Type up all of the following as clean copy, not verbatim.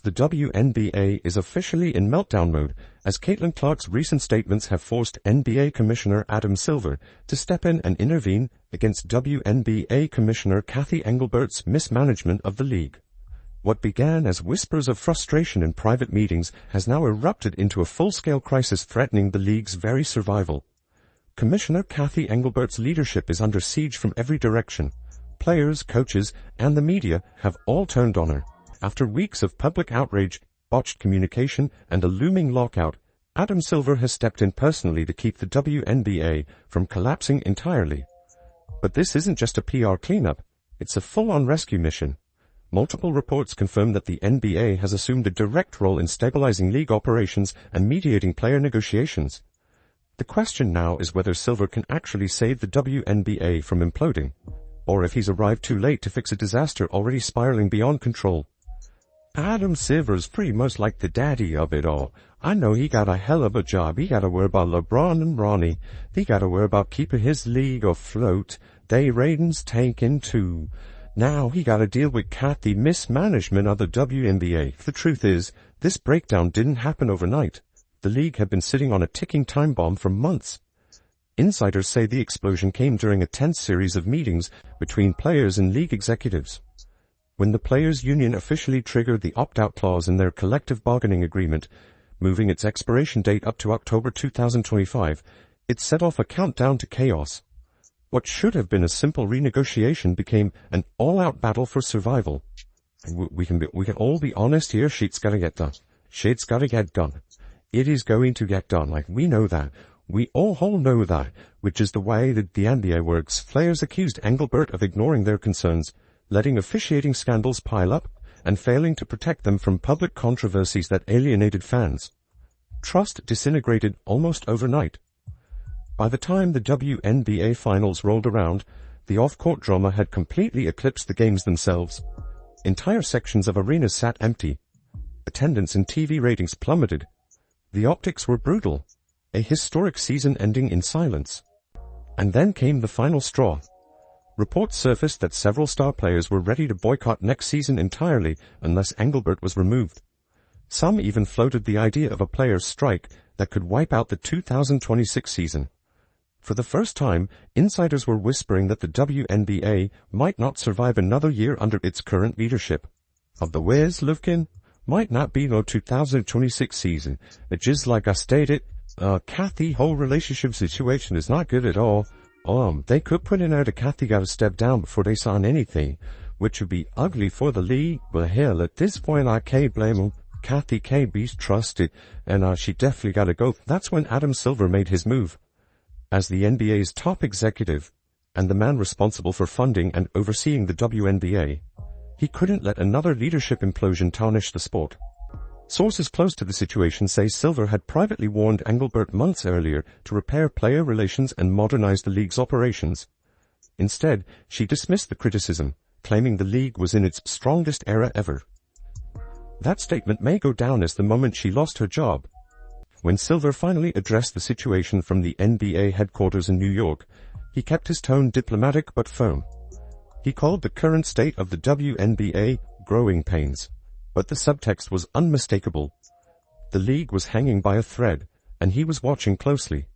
The WNBA is officially in meltdown mode, as Caitlin Clark's recent statements have forced NBA Commissioner Adam Silver to step in and intervene against WNBA Commissioner Cathy Engelbert's mismanagement of the league. What began as whispers of frustration in private meetings has now erupted into a full-scale crisis threatening the league's very survival. Commissioner Cathy Engelbert's leadership is under siege from every direction. Players, coaches, and the media have all turned on her. After weeks of public outrage, botched communication, and a looming lockout, Adam Silver has stepped in personally to keep the WNBA from collapsing entirely. But this isn't just a PR cleanup, it's a full-on rescue mission. Multiple reports confirm that the NBA has assumed a direct role in stabilizing league operations and mediating player negotiations. The question now is whether Silver can actually save the WNBA from imploding, or if he's arrived too late to fix a disaster already spiraling beyond control. Adam Silver's pretty much like the daddy of it all. I know he got a hell of a job. He gotta worry about LeBron and Ronnie. He gotta worry about keeping his league afloat. They ratings tanking too. Now he gotta deal with Cathy mismanagement of the WNBA. The truth is, this breakdown didn't happen overnight. The league had been sitting on a ticking time bomb for months. Insiders say the explosion came during a tense series of meetings between players and league executives. When the players' union officially triggered the opt-out clause in their collective bargaining agreement, moving its expiration date up to October 2025, it set off a countdown to chaos. What should have been a simple renegotiation became an all-out battle for survival. We can all be honest here, shit's gotta get done. Shit's gotta get done. It is going to get done, we know that. We all know that, which is the way that the NBA works. Players accused Engelbert of ignoring their concerns, letting officiating scandals pile up, and failing to protect them from public controversies that alienated fans. Trust disintegrated almost overnight. By the time the WNBA finals rolled around, the off-court drama had completely eclipsed the games themselves. Entire sections of arenas sat empty. Attendance and TV ratings plummeted. The optics were brutal. A historic season ending in silence. And then came the final straw. Reports surfaced that several star players were ready to boycott next season entirely unless Engelbert was removed. Some even floated the idea of a players' strike that could wipe out the 2026 season. For the first time, insiders were whispering that the WNBA might not survive another year under its current leadership. Of the ways looking, might not be no 2026 season. It's just like I stated, Cathy whole relationship situation is not good at all. They could put in there that Cathy gotta step down before they sign anything, which would be ugly for the league, but hell, at this point I can't blame them. Cathy can't be trusted, and she definitely gotta go. That's when Adam Silver made his move. As the NBA's top executive, and the man responsible for funding and overseeing the WNBA, he couldn't let another leadership implosion tarnish the sport. Sources close to the situation say Silver had privately warned Engelbert months earlier to repair player relations and modernize the league's operations. Instead, she dismissed the criticism, claiming the league was in its strongest era ever. That statement may go down as the moment she lost her job. When Silver finally addressed the situation from the NBA headquarters in New York, he kept his tone diplomatic but firm. He called the current state of the WNBA growing pains. But the subtext was unmistakable. The league was hanging by a thread, and he was watching closely.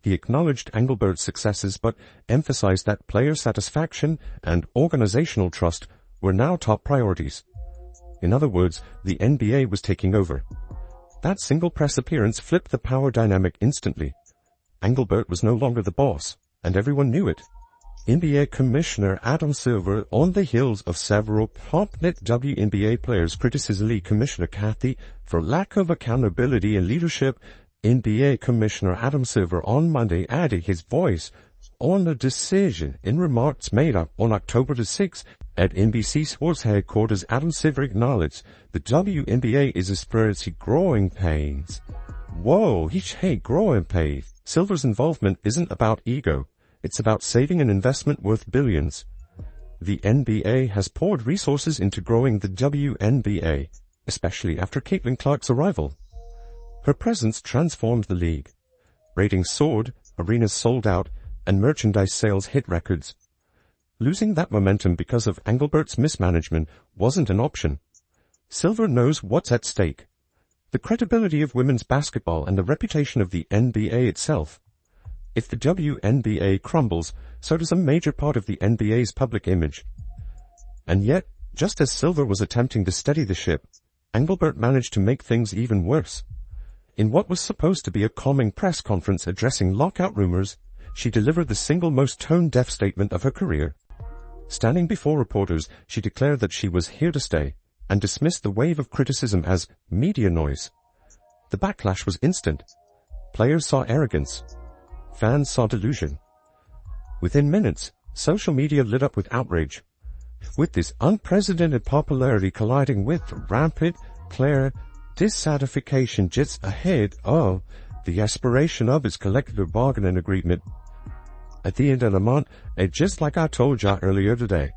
He acknowledged Engelbert's successes, but emphasized that player satisfaction and organizational trust were now top priorities. In other words, the NBA was taking over. That single press appearance flipped the power dynamic instantly. Engelbert was no longer the boss, and everyone knew it. NBA Commissioner Adam Silver, on the heels of several prominent WNBA players criticizing Commissioner Cathy for lack of accountability and leadership, NBA Commissioner Adam Silver on Monday added his voice on the decision in remarks made on October the 6th at NBC Sports headquarters. Adam Silver acknowledged the WNBA is experiencing growing pains. Whoa, growing pains. Silver's involvement isn't about ego. It's about saving an investment worth billions. The NBA has poured resources into growing the WNBA, especially after Caitlin Clark's arrival. Her presence transformed the league. Ratings soared, arenas sold out, and merchandise sales hit records. Losing that momentum because of Engelbert's mismanagement wasn't an option. Silver knows what's at stake. The credibility of women's basketball and the reputation of the NBA itself. If the WNBA crumbles, so does a major part of the NBA's public image. And yet, just as Silver was attempting to steady the ship, Engelbert managed to make things even worse. In what was supposed to be a calming press conference addressing lockout rumors, she delivered the single most tone-deaf statement of her career. Standing before reporters, she declared that she was here to stay, and dismissed the wave of criticism as media noise. The backlash was instant. Players saw arrogance. Fans saw delusion. Within minutes, social media lit up with outrage. With this unprecedented popularity colliding with rampant, clear dissatisfaction just ahead of the expiration of its collective bargaining agreement. At the end of the month, and just like I told y'all earlier today,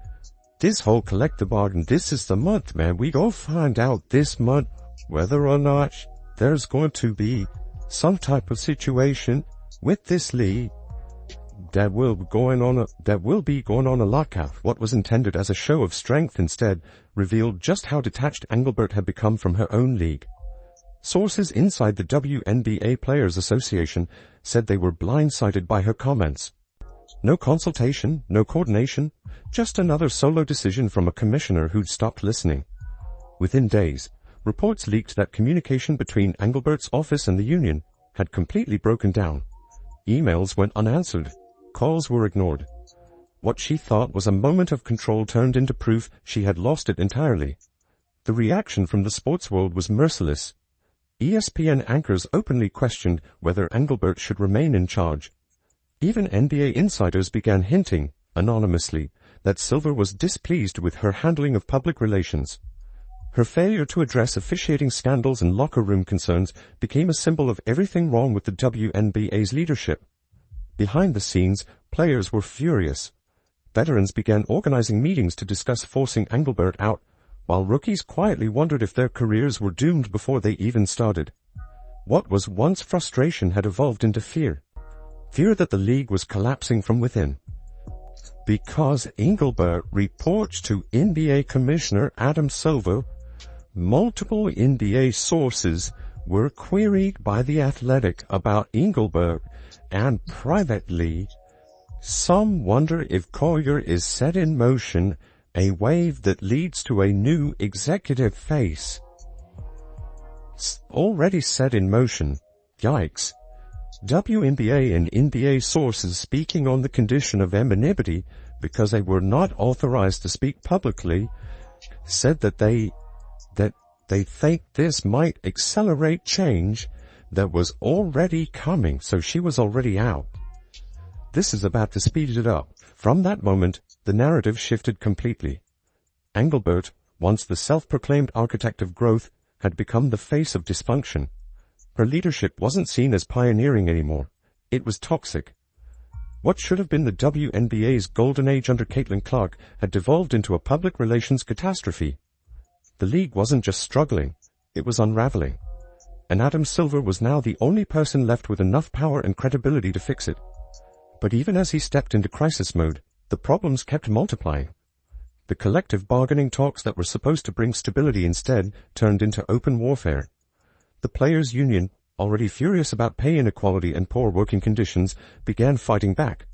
this whole collective bargain, this is the month, man. We go find out this month whether or not there's going to be some type of situation with this league that will be going on a lockout. What was intended as a show of strength instead revealed just how detached Engelbert had become from her own league. Sources inside the WNBA Players Association said they were blindsided by her comments. No consultation, no coordination, just another solo decision from a commissioner who'd stopped listening. Within days, reports leaked that communication between Engelbert's office and the union had completely broken down. Emails went unanswered. Calls were ignored. What she thought was a moment of control turned into proof she had lost it entirely. The reaction from the sports world was merciless. ESPN anchors openly questioned whether Engelbert should remain in charge. Even NBA insiders began hinting, anonymously, that Silver was displeased with her handling of public relations. Her failure to address officiating scandals and locker room concerns became a symbol of everything wrong with the WNBA's leadership. Behind the scenes, players were furious. Veterans began organizing meetings to discuss forcing Engelbert out, while rookies quietly wondered if their careers were doomed before they even started. What was once frustration had evolved into fear. Fear that the league was collapsing from within. Because Engelbert reports to NBA Commissioner Adam Silver, multiple NBA sources were queried by The Athletic about Engelbert, and privately, some wonder if Collier is set in motion a wave that leads to a new executive face. Already set in motion. Yikes. WNBA and NBA sources speaking on the condition of anonymity because they were not authorized to speak publicly said that they think this might accelerate change that was already coming, so she was already out. This is about to speed it up. From that moment, the narrative shifted completely. Engelbert, once the self-proclaimed architect of growth, had become the face of dysfunction. Her leadership wasn't seen as pioneering anymore. It was toxic. What should have been the WNBA's golden age under Caitlin Clark had devolved into a public relations catastrophe. The league wasn't just struggling, it was unraveling. And Adam Silver was now the only person left with enough power and credibility to fix it. But even as he stepped into crisis mode, the problems kept multiplying. The collective bargaining talks that were supposed to bring stability instead turned into open warfare. The players' union, already furious about pay inequality and poor working conditions, began fighting back.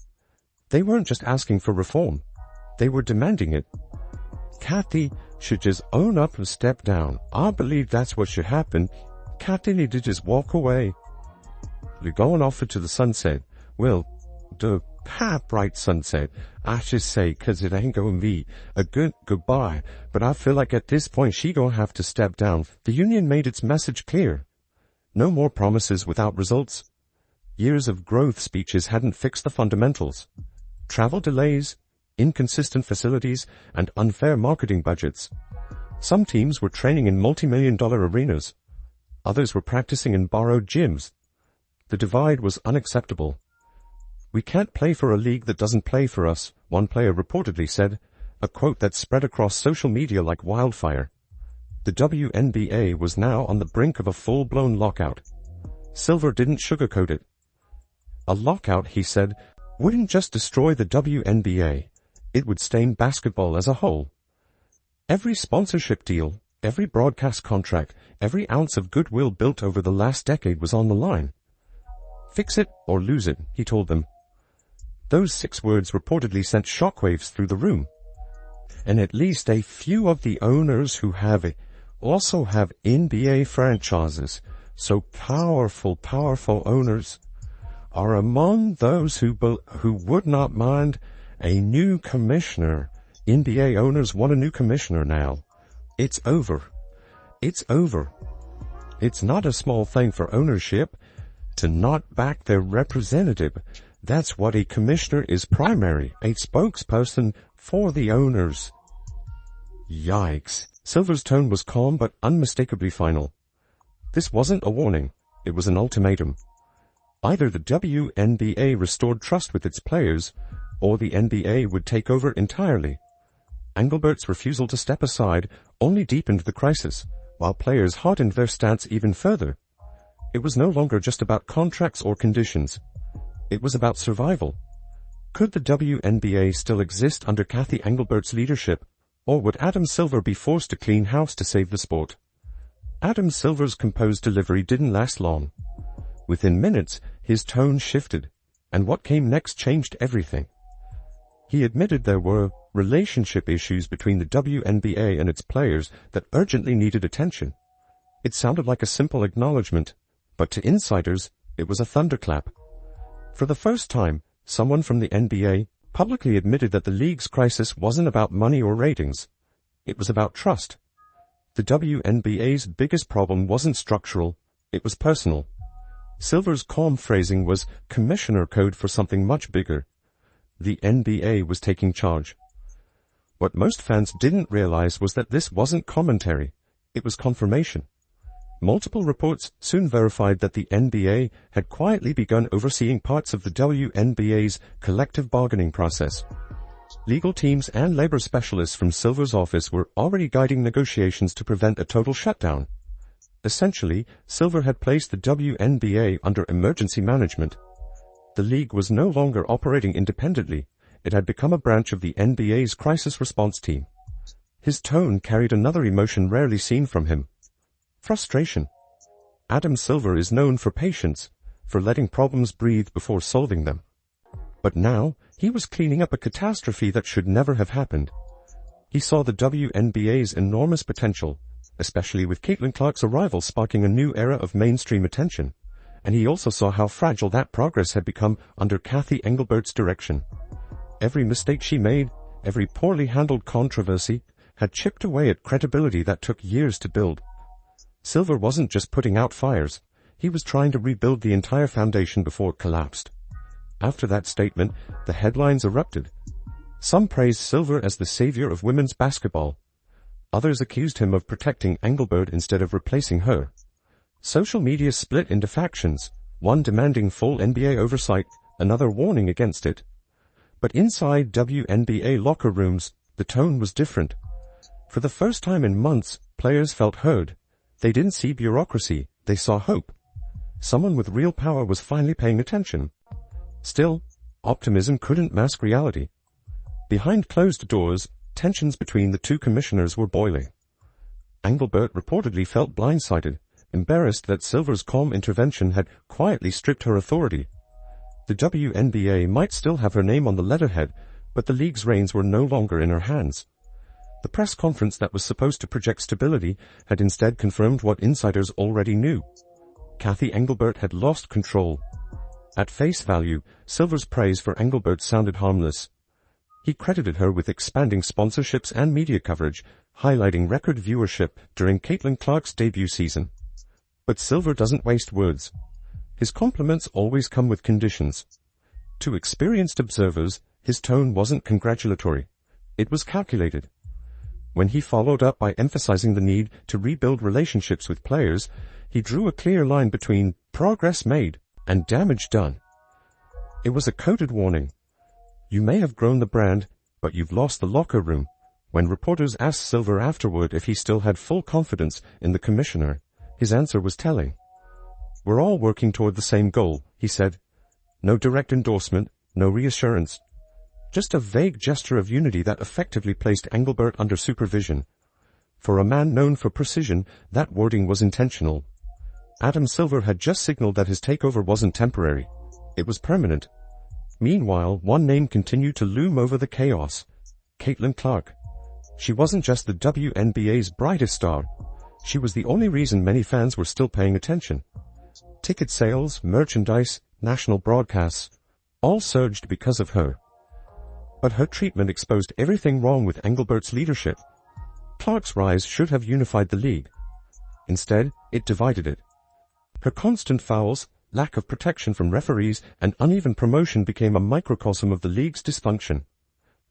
They weren't just asking for reform. They were demanding it. Kathy should just own up and step down. I believe that's what should happen. Kathy needed to just walk away. They're going off into the sunset. Well, the bright sunset, I should say, 'cause it ain't gonna be a good goodbye. But I feel like at this point she gonna have to step down. The union made its message clear. No more promises without results. Years of growth speeches hadn't fixed the fundamentals. Travel delays, inconsistent facilities, and unfair marketing budgets. Some teams were training in multi-million-dollar arenas. Others were practicing in borrowed gyms. The divide was unacceptable. "We can't play for a league that doesn't play for us," one player reportedly said, a quote that spread across social media like wildfire. The WNBA was now on the brink of a full-blown lockout. Silver didn't sugarcoat it. A lockout, he said, wouldn't just destroy the WNBA, it would stain basketball as a whole. Every sponsorship deal, Every broadcast contract, every ounce of goodwill built over the last decade was on the line. Fix it or lose it, he told them. Those 6 words reportedly sent shockwaves through the room. And at least a few of the owners who also have NBA franchises, so powerful owners, are among those who would not mind a new commissioner. NBA owners want a new commissioner now. It's over. It's over. It's not a small thing for ownership to not back their representative. That's what a commissioner is, primary, a spokesperson for the owners. Yikes. Silver's tone was calm but unmistakably final. This wasn't a warning. It was an ultimatum. Either the WNBA restored trust with its players, or the NBA would take over entirely. Engelbert's refusal to step aside only deepened the crisis, while players hardened their stance even further. It was no longer just about contracts or conditions. It was about survival. Could the WNBA still exist under Cathy Engelbert's leadership, or would Adam Silver be forced to clean house to save the sport? Adam Silver's composed delivery didn't last long. Within minutes, his tone shifted, and what came next changed everything. He admitted there were relationship issues between the WNBA and its players that urgently needed attention. It sounded like a simple acknowledgement, but to insiders, it was a thunderclap. For the first time, someone from the NBA publicly admitted that the league's crisis wasn't about money or ratings. It was about trust. The WNBA's biggest problem wasn't structural, it was personal. Silver's calm phrasing was commissioner code for something much bigger. The NBA was taking charge. What most fans didn't realize was that this wasn't commentary, it was confirmation. Multiple reports soon verified that the NBA had quietly begun overseeing parts of the WNBA's collective bargaining process. Legal teams and labor specialists from Silver's office were already guiding negotiations to prevent a total shutdown. Essentially, Silver had placed the WNBA under emergency management. The league was no longer operating independently. It had become a branch of the NBA's crisis response team. His tone carried another emotion rarely seen from him. Frustration. Adam Silver is known for patience, for letting problems breathe before solving them. But now, he was cleaning up a catastrophe that should never have happened. He saw the WNBA's enormous potential, especially with Caitlin Clark's arrival sparking a new era of mainstream attention, and he also saw how fragile that progress had become under Cathy Engelbert's direction. Every mistake she made, every poorly handled controversy, had chipped away at credibility that took years to build. Silver wasn't just putting out fires, he was trying to rebuild the entire foundation before it collapsed. After that statement, the headlines erupted. Some praised Silver as the savior of women's basketball. Others accused him of protecting Engelbert instead of replacing her. Social media split into factions, one demanding full NBA oversight, another warning against it. But inside WNBA locker rooms, the tone was different. For the first time in months, players felt heard. They didn't see bureaucracy, they saw hope. Someone with real power was finally paying attention. Still, optimism couldn't mask reality. Behind closed doors, tensions between the two commissioners were boiling. Engelbert reportedly felt blindsided, embarrassed that Silver's calm intervention had quietly stripped her authority. The WNBA might still have her name on the letterhead, but the league's reins were no longer in her hands. The press conference that was supposed to project stability had instead confirmed what insiders already knew. Cathy Engelbert had lost control. At face value, Silver's praise for Engelbert sounded harmless. He credited her with expanding sponsorships and media coverage, highlighting record viewership during Caitlin Clark's debut season. But Silver doesn't waste words. His compliments always come with conditions. To experienced observers, his tone wasn't congratulatory. It was calculated. When he followed up by emphasizing the need to rebuild relationships with players, he drew a clear line between progress made and damage done. It was a coded warning. You may have grown the brand, but you've lost the locker room. When reporters asked Silver afterward if he still had full confidence in the commissioner, his answer was telling. We're all working toward the same goal, he said. No direct endorsement, no reassurance. Just a vague gesture of unity that effectively placed Engelbert under supervision. For a man known for precision, that wording was intentional. Adam Silver had just signaled that his takeover wasn't temporary. It was permanent. Meanwhile, one name continued to loom over the chaos. Caitlin Clark. She wasn't just the WNBA's brightest star. She was the only reason many fans were still paying attention. Ticket sales, merchandise, national broadcasts, all surged because of her. But her treatment exposed everything wrong with Engelbert's leadership. Clark's rise should have unified the league. Instead, it divided it. Her constant fouls, lack of protection from referees, and uneven promotion became a microcosm of the league's dysfunction.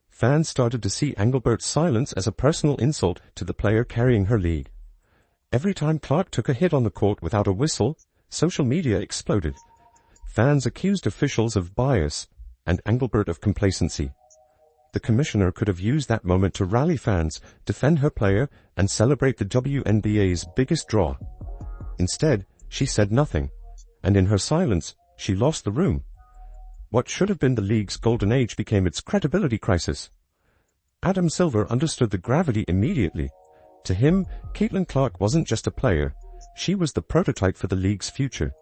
Fans started to see Engelbert's silence as a personal insult to the player carrying her league. Every time Clark took a hit on the court without a whistle, social media exploded. Fans accused officials of bias, and Engelbert of complacency. The commissioner could have used that moment to rally fans, defend her player, and celebrate the WNBA's biggest draw. Instead, she said nothing, and in her silence, she lost the room. What should have been the league's golden age became its credibility crisis. Adam Silver understood the gravity immediately. To him, Caitlin Clark wasn't just a player, she was the prototype for the league's future.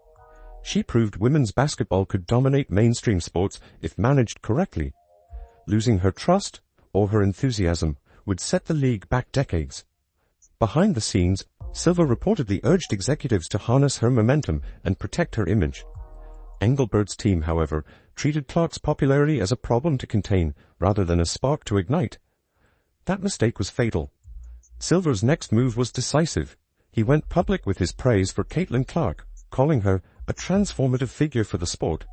She proved women's basketball could dominate mainstream sports if managed correctly. Losing her trust, or her enthusiasm, would set the league back decades. Behind the scenes, Silver reportedly urged executives to harness her momentum and protect her image. Engelbert's team, however, treated Clark's popularity as a problem to contain, rather than a spark to ignite. That mistake was fatal. Silver's next move was decisive. He went public with his praise for Caitlin Clark, calling her a transformative figure for the sport.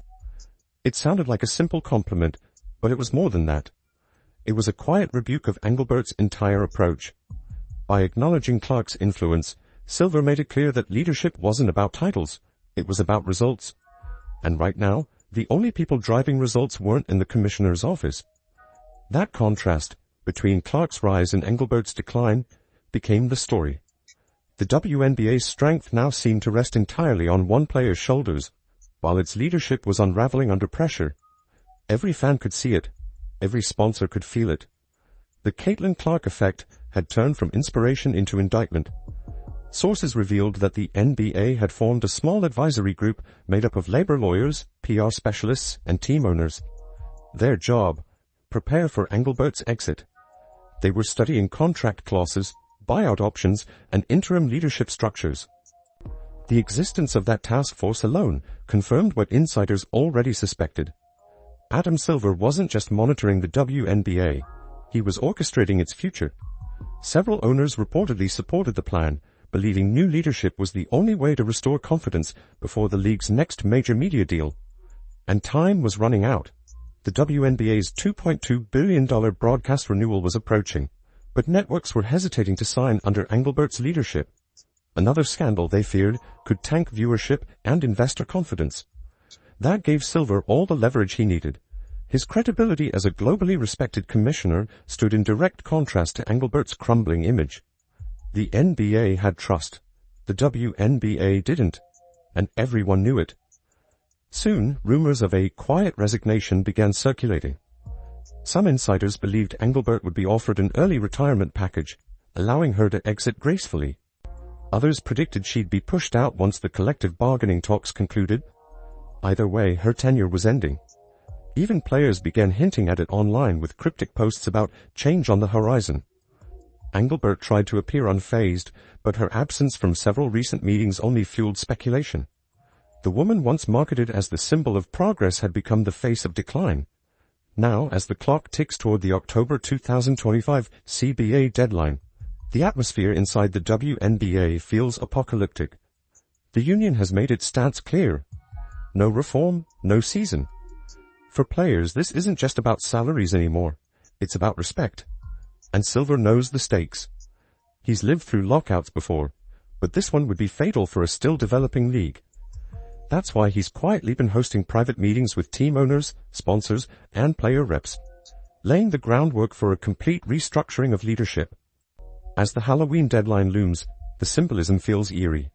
It sounded like a simple compliment, but it was more than that. It was a quiet rebuke of Engelbert's entire approach. By acknowledging Clark's influence, Silver made it clear that leadership wasn't about titles, it was about results. And right now, the only people driving results weren't in the commissioner's office. That contrast between Clark's rise and Engelbert's decline became the story. The WNBA's strength now seemed to rest entirely on one player's shoulders, while its leadership was unraveling under pressure. Every fan could see it. Every sponsor could feel it. The Caitlin Clark effect had turned from inspiration into indictment. Sources revealed that the NBA had formed a small advisory group made up of labor lawyers, PR specialists, and team owners. Their job: prepare for Engelbert's exit. They were studying contract clauses, buyout options, and interim leadership structures. The existence of that task force alone confirmed what insiders already suspected. Adam Silver wasn't just monitoring the WNBA, he was orchestrating its future. Several owners reportedly supported the plan, believing new leadership was the only way to restore confidence before the league's next major media deal. And time was running out. The WNBA's $2.2 billion broadcast renewal was approaching, but networks were hesitating to sign under Engelbert's leadership. Another scandal, they feared, could tank viewership and investor confidence. That gave Silver all the leverage he needed. His credibility as a globally respected commissioner stood in direct contrast to Engelbert's crumbling image. The NBA had trust. The WNBA didn't, and everyone knew it. Soon, rumors of a quiet resignation began circulating. Some insiders believed Engelbert would be offered an early retirement package, allowing her to exit gracefully. Others predicted she'd be pushed out once the collective bargaining talks concluded. Either way, her tenure was ending. Even players began hinting at it online with cryptic posts about change on the horizon. Engelbert tried to appear unfazed, but her absence from several recent meetings only fueled speculation. The woman once marketed as the symbol of progress had become the face of decline. Now, as the clock ticks toward the October 2025 CBA deadline, the atmosphere inside the WNBA feels apocalyptic. The union has made its stance clear. No reform, no season. For players, this isn't just about salaries anymore. It's about respect. And Silver knows the stakes. He's lived through lockouts before, but this one would be fatal for a still developing league. That's why he's quietly been hosting private meetings with team owners, sponsors, and player reps, laying the groundwork for a complete restructuring of leadership. As the Halloween deadline looms, the symbolism feels eerie.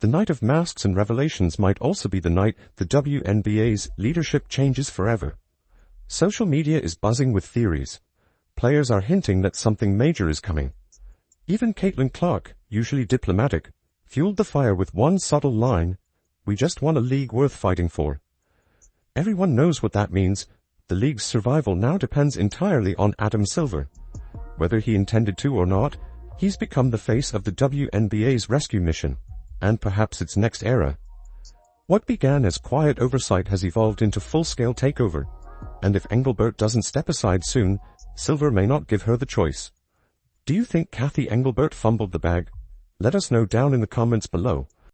The night of masks and revelations might also be the night the WNBA's leadership changes forever. Social media is buzzing with theories. Players are hinting that something major is coming. Even Caitlin Clark, usually diplomatic, fueled the fire with one subtle line, "We just won a league worth fighting for." Everyone knows what that means. The league's survival now depends entirely on Adam Silver. Whether he intended to or not, he's become the face of the WNBA's rescue mission, and perhaps its next era. What began as quiet oversight has evolved into full-scale takeover, and if Engelbert doesn't step aside soon, Silver may not give her the choice. Do you think Cathy Engelbert fumbled the bag? Let us know down in the comments below.